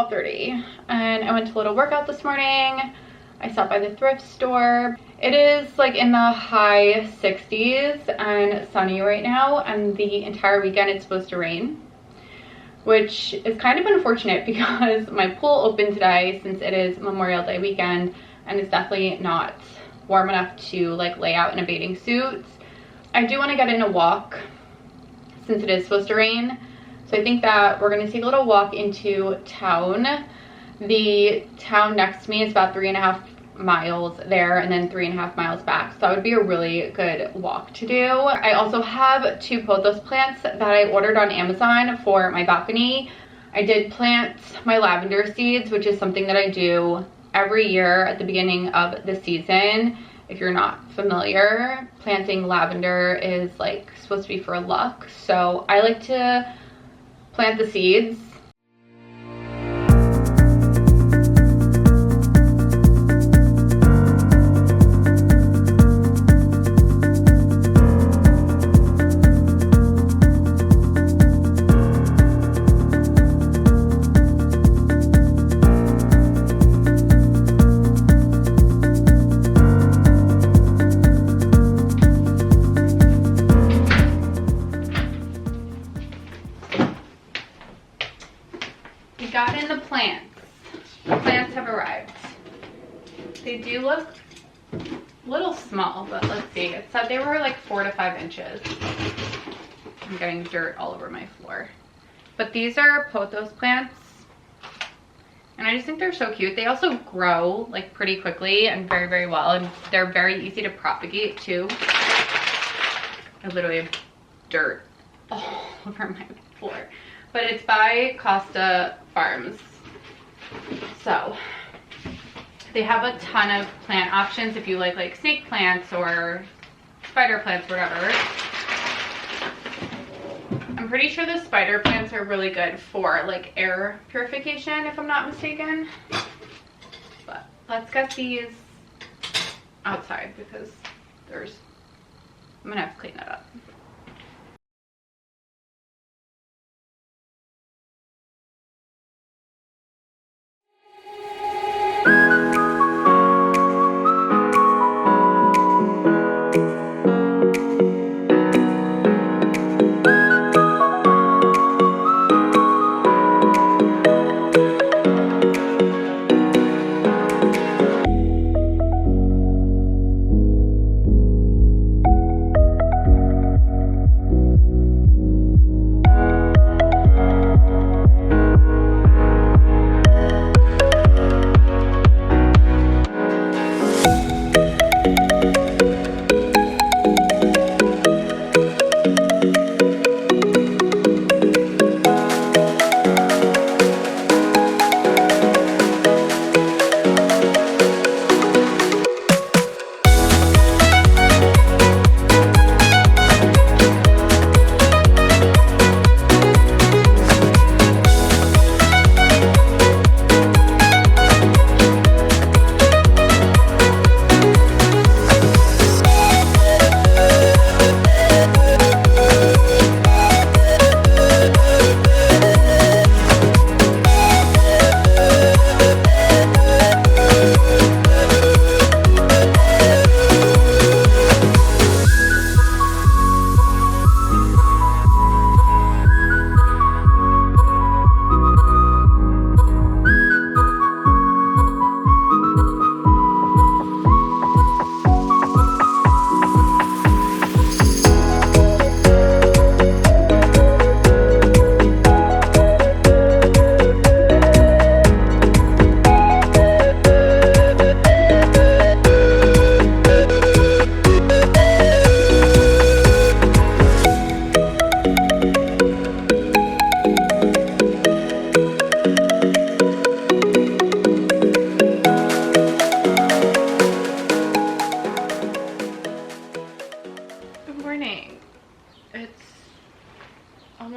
12:30 and I went to a little workout this morning. I stopped by the thrift store. It is like in the high 60s and sunny right now, and the entire weekend it's supposed to rain, which is kind of unfortunate because my pool opened today since it is Memorial Day weekend and it's definitely not warm enough to like lay out in a bathing suit. I do want to get in a walk since it is supposed to rain. So I think that we're going to take a little walk into town. The town next to me is about 3.5 miles there and then 3.5 miles back. So that would be a really good walk to do. I also have 2 pothos plants that I ordered on Amazon for my balcony. I did plant my lavender seeds, which is something that I do every year at the beginning of the season. If you're not familiar, planting lavender is like supposed to be for luck. So I like to plant the seeds. Got in the plants. The plants have arrived. They do look a little small, but let's see. It said they were like 4 to 5 inches. I'm getting dirt all over my floor. But these are pothos plants, and I just think they're so cute. They also grow like pretty quickly and very, very well, and they're very easy to propagate too. I literally have dirt all over my floor. But it's by Costa Farms. So they have a ton of plant options if you like snake plants or spider plants, whatever. I'm pretty sure the spider plants are really good for like air purification, if I'm not mistaken. But let's get these outside because I'm gonna have to clean that up.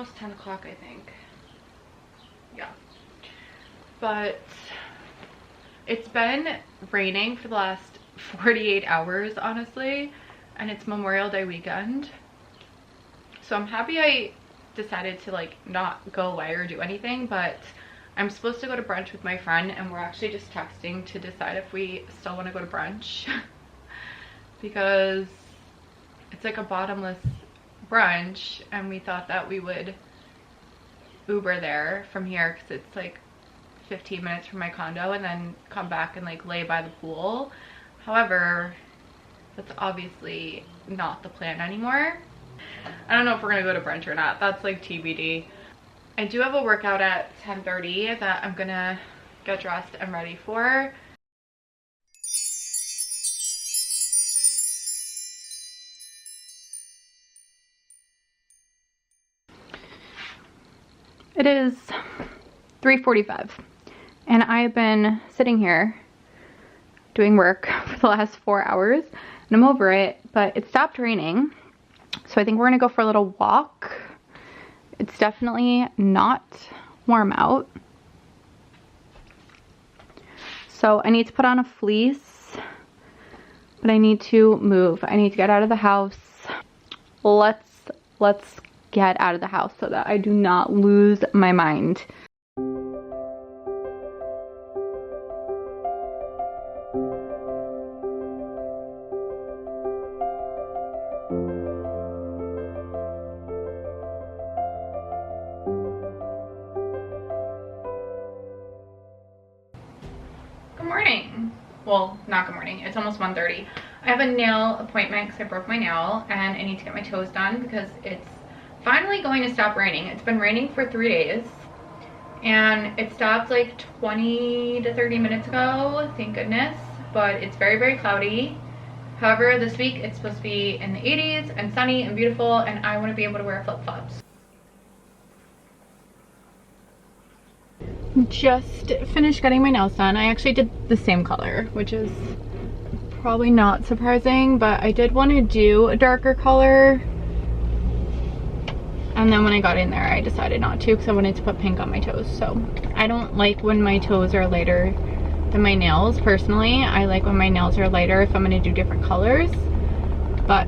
almost 10 o'clock, I think. Yeah. But it's been raining for the last 48 hours, honestly, and it's Memorial Day weekend. So I'm happy I decided to like not go away or do anything, but I'm supposed to go to brunch with my friend, and we're actually just texting to decide if we still want to go to brunch because it's like a bottomless brunch, and we thought that we would Uber there from here because it's like 15 minutes from my condo, and then come back and like lay by the pool. However, that's obviously not the plan anymore. I don't know if we're gonna go to brunch or not. That's like TBD. I do have a workout at 10:30 that I'm gonna get dressed and ready for. It is 3:45 and I've been sitting here doing work for the last 4 hours and I'm over it, but it stopped raining. So I think we're gonna go for a little walk. It's definitely not warm out. So I need to put on a fleece, but I need to move. I need to get out of the house. Let's get out of the house so that I do not lose my mind. Good morning. Well, not good morning. It's almost 1:30. I have a nail appointment because I broke my nail and I need to get my toes done because it's finally going to stop raining. It's been raining for 3 days and it stopped like 20 to 30 minutes ago, thank goodness, but it's very, very cloudy. However, this week it's supposed to be in the 80s and sunny and beautiful, and I want to be able to wear flip-flops. Just finished getting my nails done. I actually did the same color, which is probably not surprising, but I did want to do a darker color. And then when I got in there, I decided not to because I wanted to put pink on my toes. So I don't like when my toes are lighter than my nails personally. I like when my nails are lighter if I'm going to do different colors. But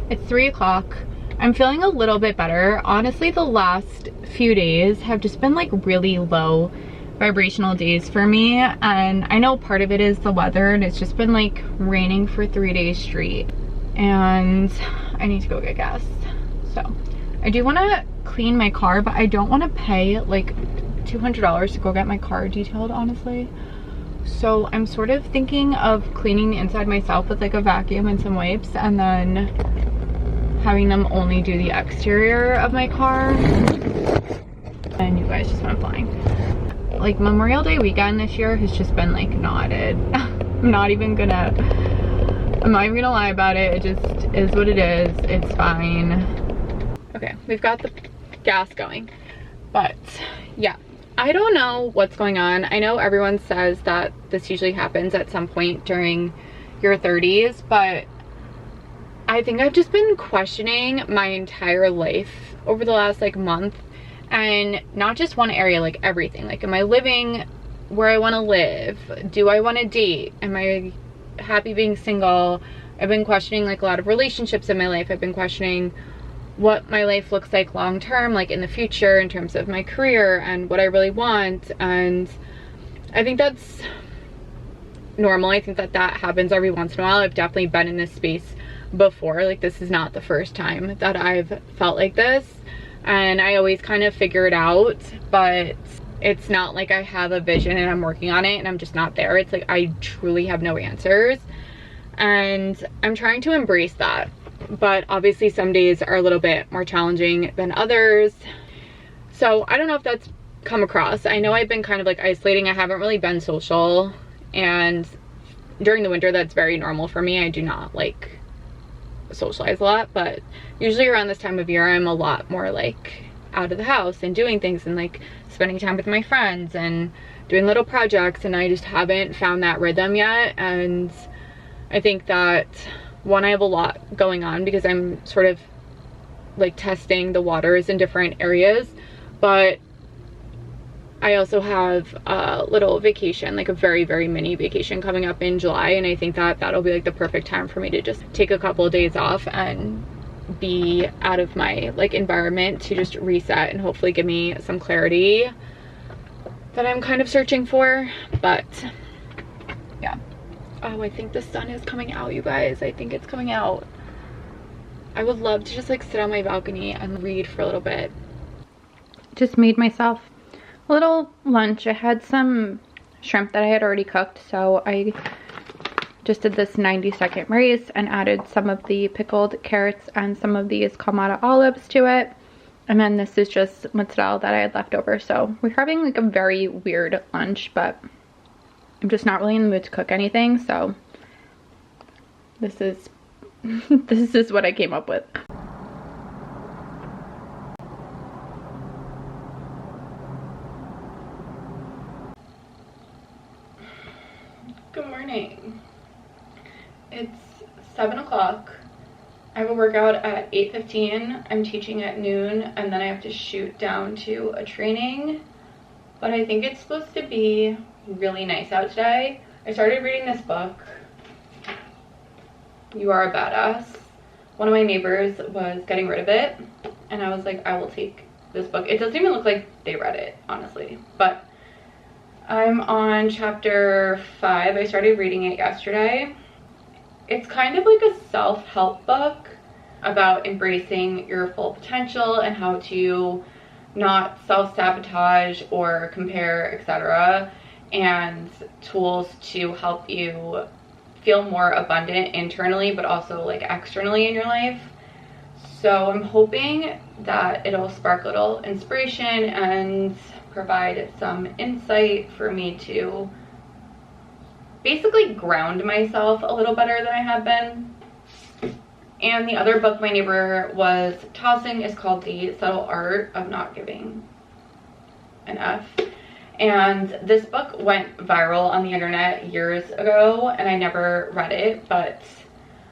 it's 3 o'clock. I'm feeling a little bit better. Honestly, the last few days have just been like really low vibrational days for me. And I know part of it is the weather, and it's just been like raining for 3 days straight. And I need to go get gas. So I do want to clean my car, but I don't want to pay like $200 to go get my car detailed, honestly. So I'm sort of thinking of cleaning the inside myself with like a vacuum and some wipes, and then having them only do the exterior of my car. And you guys just went flying. Like Memorial Day weekend this year has just been like knotted. I'm not even gonna lie about it. It just is what it is. It's fine. Okay, we've got the gas going, but yeah, I don't know what's going on. I know everyone says that this usually happens at some point during your 30s, but I think I've just been questioning my entire life over the last like month, and not just one area, like everything. Like, am I living where I want to live? Do I want to date? Am I happy being single? I've been questioning like a lot of relationships in my life. I've been questioning what my life looks like long term, like in the future, in terms of my career and what I really want. And I think that's normal. I think that happens every once in a while. I've definitely been in this space before. Like, this is not the first time that I've felt like this, and I always kind of figure it out, but it's not like I have a vision and I'm working on it and I'm just not there. It's like I truly have no answers, and I'm trying to embrace that. But obviously some days are a little bit more challenging than others. So I don't know if that's come across. I know I've been kind of like isolating. I haven't really been social, and during the winter that's very normal for me. I do not like socialize a lot, but usually around this time of year I'm a lot more like out of the house and doing things and like spending time with my friends and doing little projects, and I just haven't found that rhythm yet. And I think that one, I have a lot going on because I'm sort of like testing the waters in different areas, but I also have a little vacation, like a very, very mini vacation coming up in July, and I think that that'll be like the perfect time for me to just take a couple of days off and be out of my like environment to just reset and hopefully give me some clarity that I'm kind of searching for. But yeah. Oh, I think the sun is coming out, you guys. I think it's coming out. I would love to just like sit on my balcony and read for a little bit. Just made myself a little lunch. I had some shrimp that I had already cooked, so I just did this 90-second raise and added some of the pickled carrots and some of these Kalamata olives to it. And then this is just mozzarella that I had left over. So we're having like a very weird lunch, but I'm just not really in the mood to cook anything. So this is this is what I came up with. Good morning. It's 7 o'clock. I have a workout at 8:15. I'm teaching at noon, and then I have to shoot down to a training. But I think it's supposed to be really nice out today. I started reading this book, You Are a Badass. One of my neighbors was getting rid of it, and I was like, I will take this book. It doesn't even look like they read it, honestly. But I'm on chapter 5. I started reading it yesterday. It's kind of like a self-help book about embracing your full potential and how to not self-sabotage or compare, etc. And tools to help you feel more abundant internally, but also like externally in your life. So I'm hoping that it'll spark a little inspiration and provide some insight for me to basically ground myself a little better than I have been. And the other book my neighbor was tossing is called The Subtle Art of Not Giving an F. And this book went viral on the internet years ago, and I never read it, but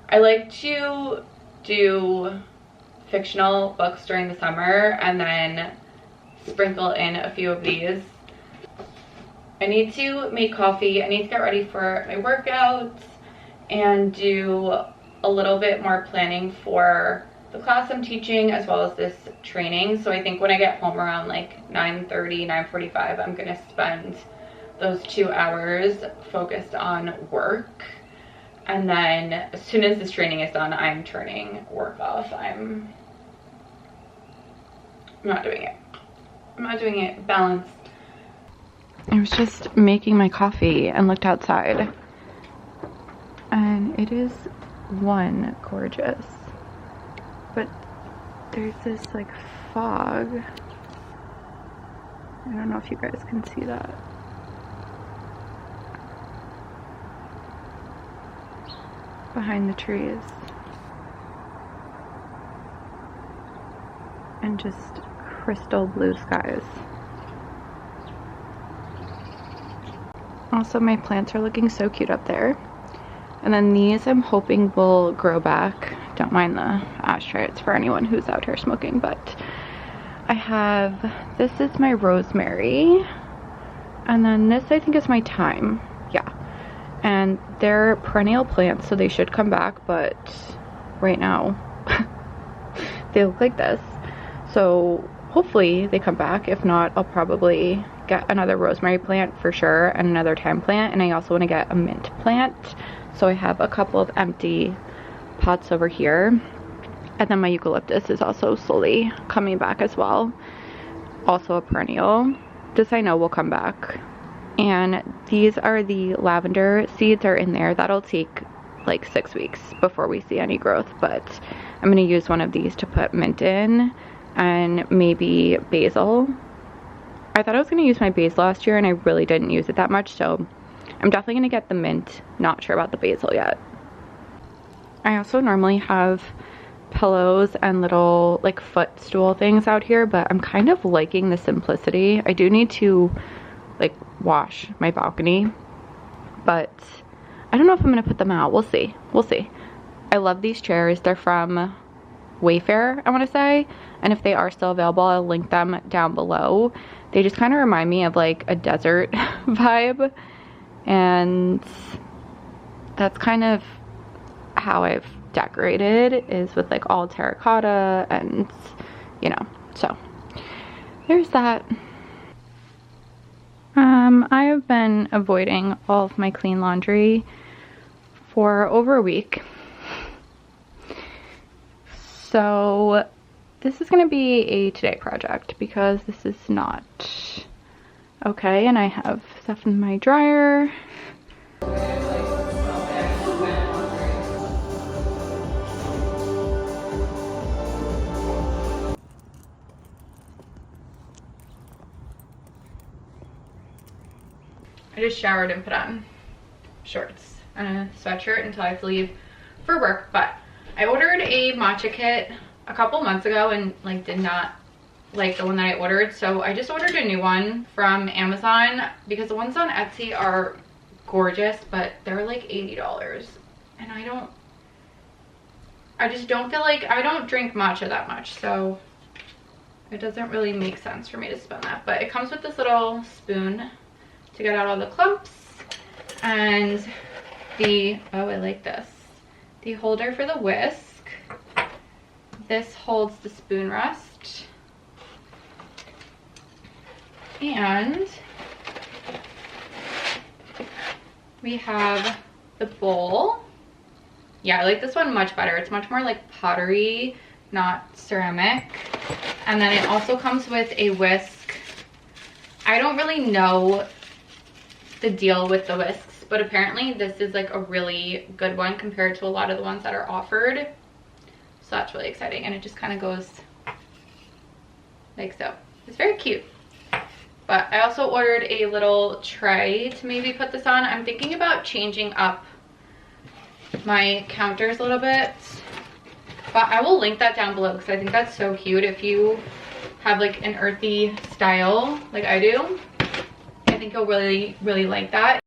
I like to do fictional books during the summer and then sprinkle in a few of these. I need to make coffee. I need to get ready for my workouts and do a little bit more planning for the class I'm teaching as well as this training. So I think when I get home around like 9:30, 9:45, I'm gonna spend those 2 hours focused on work. And then as soon as this training is done, I'm turning work off. I'm not doing it. I'm not doing it balanced. I was just making my coffee and looked outside, and it is gorgeous, but there's this like fog. I don't know if you guys can see that. Behind the trees. And just crystal blue skies. Also, my plants are looking so cute up there. And then these I'm hoping will grow back. Don't mind the ashtray, it's for anyone who's out here smoking. But I have, this is my rosemary. And then this I think is my thyme. Yeah. And they're perennial plants, so they should come back. But right now, they look like this. So hopefully they come back. If not, I'll probably get another rosemary plant for sure and another thyme plant. And I also want to get a mint plant. So I have a couple of empty pots over here. And then my eucalyptus is also slowly coming back as well. Also a perennial. This I know will come back. And these are the lavender seeds are in there. That'll take like 6 weeks before we see any growth. But I'm going to use one of these to put mint in. And maybe basil. I thought I was going to use my basil last year and I really didn't use it that much, so I'm definitely going to get the mint. Not sure about the basil yet. I also normally have pillows and little like footstool things out here, but I'm kind of liking the simplicity. I do need to like wash my balcony, but I don't know if I'm going to put them out. We'll see. We'll see. I love these chairs. They're from Wayfair, I want to say, and if they are still available, I'll link them down below. They just kind of remind me of like a desert vibe, and that's kind of how I've decorated is with like all terracotta and, you know, so there's that. I have been avoiding all of my clean laundry for over a week. So this is going to be a today project because this is not okay, and I have stuff in my dryer. I just showered and put on shorts and a sweatshirt until I have to leave for work, but I ordered a matcha kit a couple months ago and like did not like the one that I ordered, so I just ordered a new one from Amazon because the ones on Etsy are gorgeous, but they're like $80, and I just don't feel like, I don't drink matcha that much, so it doesn't really make sense for me to spend that. But it comes with this little spoon to get out all the clumps, and the, oh, I like this, the holder for the whisk. This holds the spoon rest, and we have the bowl. Yeah, I like this one much better. It's much more like pottery, not ceramic. And then it also comes with a whisk. I don't really know the deal with the whisks, but apparently this is like a really good one compared to a lot of the ones that are offered. So that's really exciting, and it just kind of goes like so. It's very cute. But I also ordered a little tray to maybe put this on. I'm thinking about changing up my counters a little bit, but I will link that down below because I think that's so cute. If you have like an earthy style like I do, I think you'll really like that.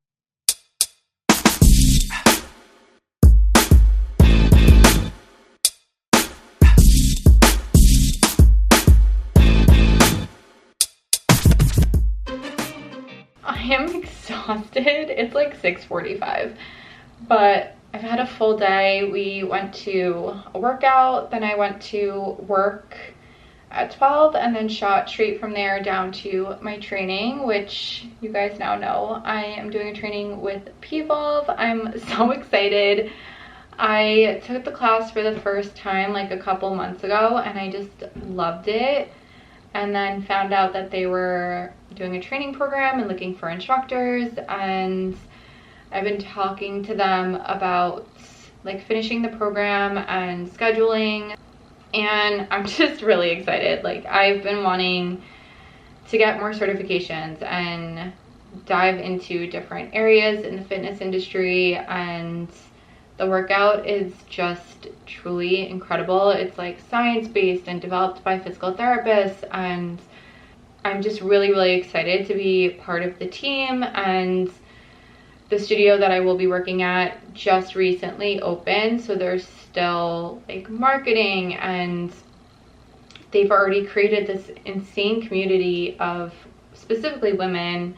I am exhausted. It's like 6:45, but I've had a full day. We went to a workout, then I went to work at 12, and then shot straight from there down to my training, which you guys now know I am doing a training with P-Volve. I'm so excited. I took the class for the first time like a couple months ago, and I just loved it, and then found out that they were doing a training program and looking for instructors, and I've been talking to them about like finishing the program and scheduling, and I'm just really excited. Like, I've been wanting to get more certifications and dive into different areas in the fitness industry, and the workout is just truly incredible. It's like science-based and developed by physical therapists, and I'm just really excited to be part of the team. And the studio that I will be working at just recently opened, so there's still like marketing, and they've already created this insane community of specifically women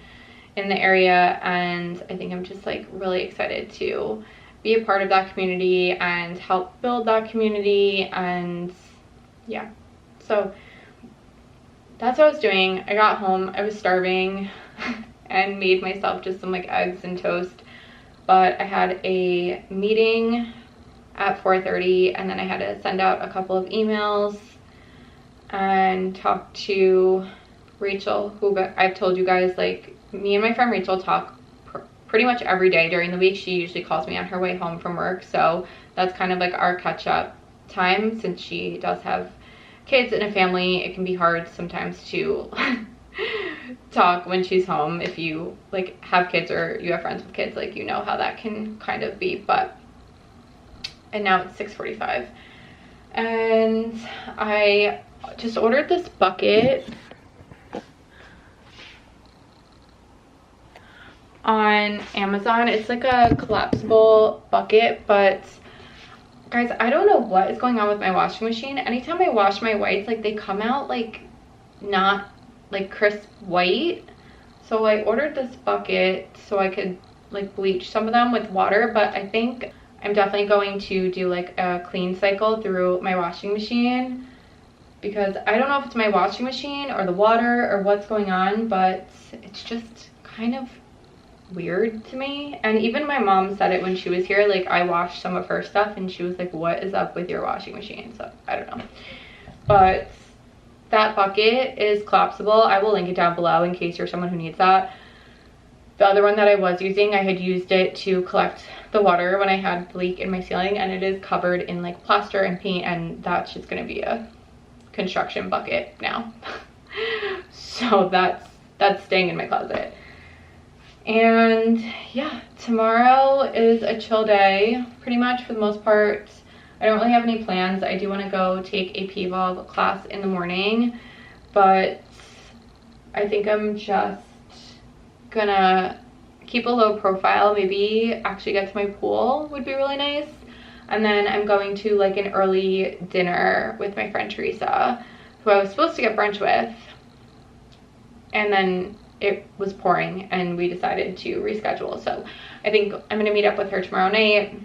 in the area, and I think I'm just like really excited to be a part of that community and help build that community. And yeah, so that's what I was doing. I got home, I was starving and made myself just some like eggs and toast, but I had a meeting at 4:30, and then I had to send out a couple of emails and talk to Rachel, who I've told you guys, like, me and my friend Rachel talk pretty much every day during the week. She usually calls me on her way home from work, so that's kind of like our catch-up time. Since she does have kids and a family, it can be hard sometimes to talk when she's home. If you like have kids or you have friends with kids, like, you know how that can kind of be. But and now it's 6:45, and I just ordered this bucket on Amazon. It's like a collapsible bucket, but guys, I don't know what is going on with my washing machine. Anytime I wash my whites, like, they come out like not like crisp white. So I ordered this bucket so I could like bleach some of them with water, but I think I'm definitely going to do like a clean cycle through my washing machine, because I don't know if it's my washing machine or the water or what's going on, but it's just kind of weird to me. And even my mom said it when she was here, like I washed some of her stuff and she was like, what is up with your washing machine? So I don't know, but that bucket is collapsible. I will link it down below in case you're someone who needs that. The other one that I was using, I had used it to collect the water when I had the leak in my ceiling, and it is covered in like plaster and paint, and that's just gonna be a construction bucket now. So that's staying in my closet. And yeah, tomorrow is a chill day pretty much for the most part. I don't really have any plans. I do want to go take a PVOL class in the morning, but I think I'm just gonna keep a low profile. Maybe actually get to my pool would be really nice. And then I'm going to like an early dinner with my friend Teresa, who I was supposed to get brunch with, and then it was pouring and we decided to reschedule. So I think I'm gonna meet up with her tomorrow night,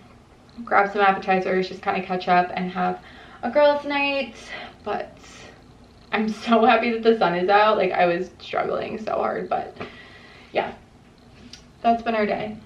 grab some appetizers, just kind of catch up and have a girls' night. But I'm so happy that the sun is out. Like I was struggling so hard, but yeah, that's been our day.